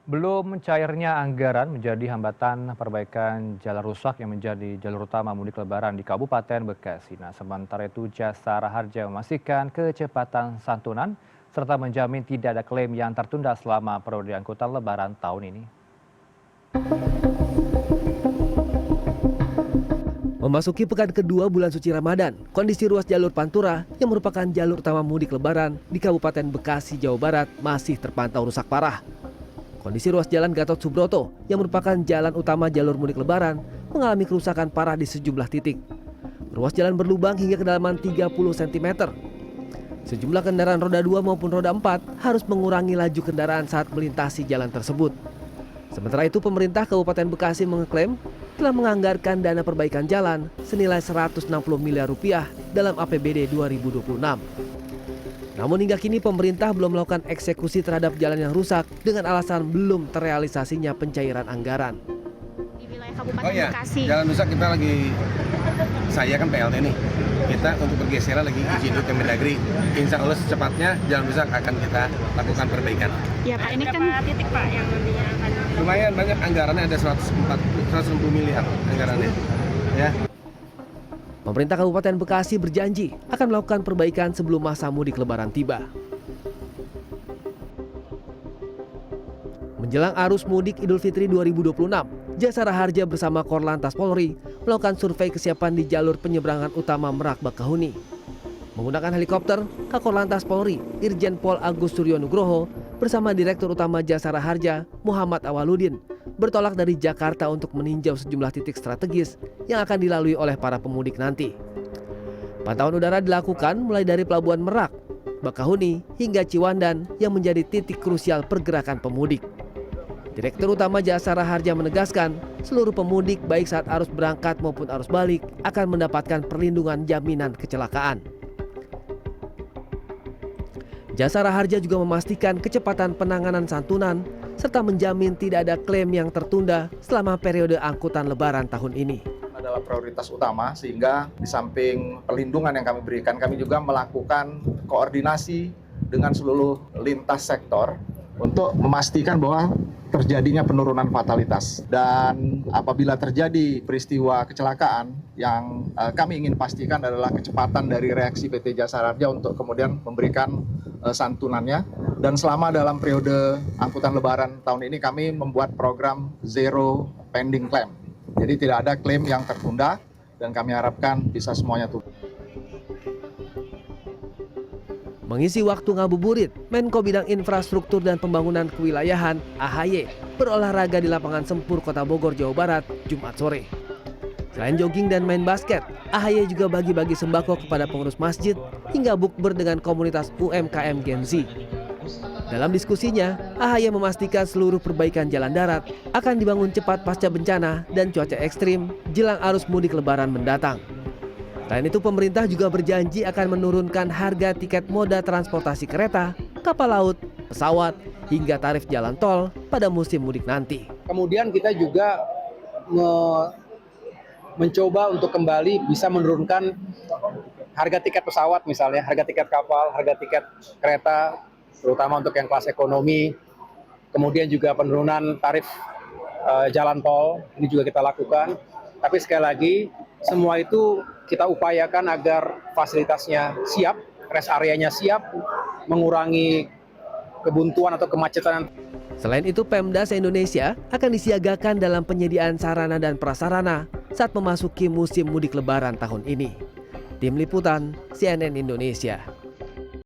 Belum cairnya anggaran menjadi hambatan perbaikan jalan rusak yang menjadi jalur utama mudik lebaran di Kabupaten Bekasi. Nah, sementara itu Jasara Harja memastikan kecepatan santunan serta menjamin tidak ada klaim yang tertunda selama periode angkutan lebaran tahun ini. Memasuki pekan kedua bulan suci Ramadan, kondisi ruas jalur Pantura yang merupakan jalur utama mudik lebaran di Kabupaten Bekasi, Jawa Barat masih terpantau rusak parah. Kondisi ruas jalan Gatot Subroto yang merupakan jalan utama jalur mudik lebaran mengalami kerusakan parah di sejumlah titik. Ruas jalan berlubang hingga kedalaman 30 cm. Sejumlah kendaraan roda 2 maupun roda 4 harus mengurangi laju kendaraan saat melintasi jalan tersebut. Sementara itu pemerintah Kabupaten Bekasi mengeklaim telah menganggarkan dana perbaikan jalan senilai 160 miliar rupiah dalam APBD 2026. Namun hingga kini pemerintah belum melakukan eksekusi terhadap jalan yang rusak dengan alasan belum terrealisasinya pencairan anggaran. Di wilayah Kabupaten Bekasi. Jalan rusak kita lagi, saya kan PLT nih, kita untuk bergeser lagi izin ke Kemendagri. Insya Allah secepatnya jalan rusak akan kita lakukan perbaikan. Ya Pak, ini kan titik Pak yang nantinya akan lumayan banyak anggarannya, ada 160 miliar anggarannya. Ya. Pemerintah Kabupaten Bekasi berjanji akan melakukan perbaikan sebelum masa mudik lebaran tiba. Menjelang arus mudik Idul Fitri 2026, Jasara Harja bersama Korlantas Polri melakukan survei kesiapan di jalur penyeberangan utama Merak Bakahuni. Menggunakan helikopter, Kakor Polri, Irjen Pol Agus Suryo Nugroho bersama Direktur Utama Jasara Harja, Muhammad Awaludin, bertolak dari Jakarta untuk meninjau sejumlah titik strategis yang akan dilalui oleh para pemudik nanti. Pantauan udara dilakukan mulai dari Pelabuhan Merak, Bakahuni, hingga Ciwandan yang menjadi titik krusial pergerakan pemudik. Direktur Utama Jasara Harja menegaskan, seluruh pemudik baik saat arus berangkat maupun arus balik akan mendapatkan perlindungan jaminan kecelakaan. Jasara Harja juga memastikan kecepatan penanganan santunan serta menjamin tidak ada klaim yang tertunda selama periode angkutan lebaran tahun ini. Adalah prioritas utama, sehingga di samping perlindungan yang kami berikan, kami juga melakukan koordinasi dengan seluruh lintas sektor untuk memastikan bahwa terjadinya penurunan fatalitas. Dan apabila terjadi peristiwa kecelakaan, yang kami ingin pastikan adalah kecepatan dari reaksi PT Jasara Harja untuk kemudian memberikan santunannya. Dan selama dalam periode angkutan lebaran tahun ini kami membuat program Zero Pending Claim. Jadi tidak ada klaim yang tertunda dan kami harapkan bisa semuanya turun. Mengisi waktu ngabuburit, Menko Bidang Infrastruktur dan Pembangunan Kewilayahan (AHY) berolahraga di lapangan Sempur Kota Bogor, Jawa Barat, Jumat sore. Selain jogging dan main basket, AHY juga bagi-bagi sembako kepada pengurus masjid hingga bukber dengan komunitas UMKM Gen Z. Dalam diskusinya, AHY memastikan seluruh perbaikan jalan darat akan dibangun cepat pasca bencana dan cuaca ekstrim jelang arus mudik lebaran mendatang. Selain itu, pemerintah juga berjanji akan menurunkan harga tiket moda transportasi kereta, kapal laut, pesawat, hingga tarif jalan tol pada musim mudik nanti. Kemudian kita juga mencoba untuk kembali bisa menurunkan harga tiket pesawat misalnya, harga tiket kapal, harga tiket kereta, terutama untuk yang kelas ekonomi. Kemudian juga penurunan tarif jalan tol, ini juga kita lakukan. Tapi sekali lagi, semua itu kita upayakan agar fasilitasnya siap, rest areanya siap, mengurangi kebuntuan atau kemacetan. Selain itu, Pemda se-Indonesia akan disiagakan dalam penyediaan sarana dan prasarana saat memasuki musim mudik lebaran tahun ini. Tim Liputan CNN Indonesia.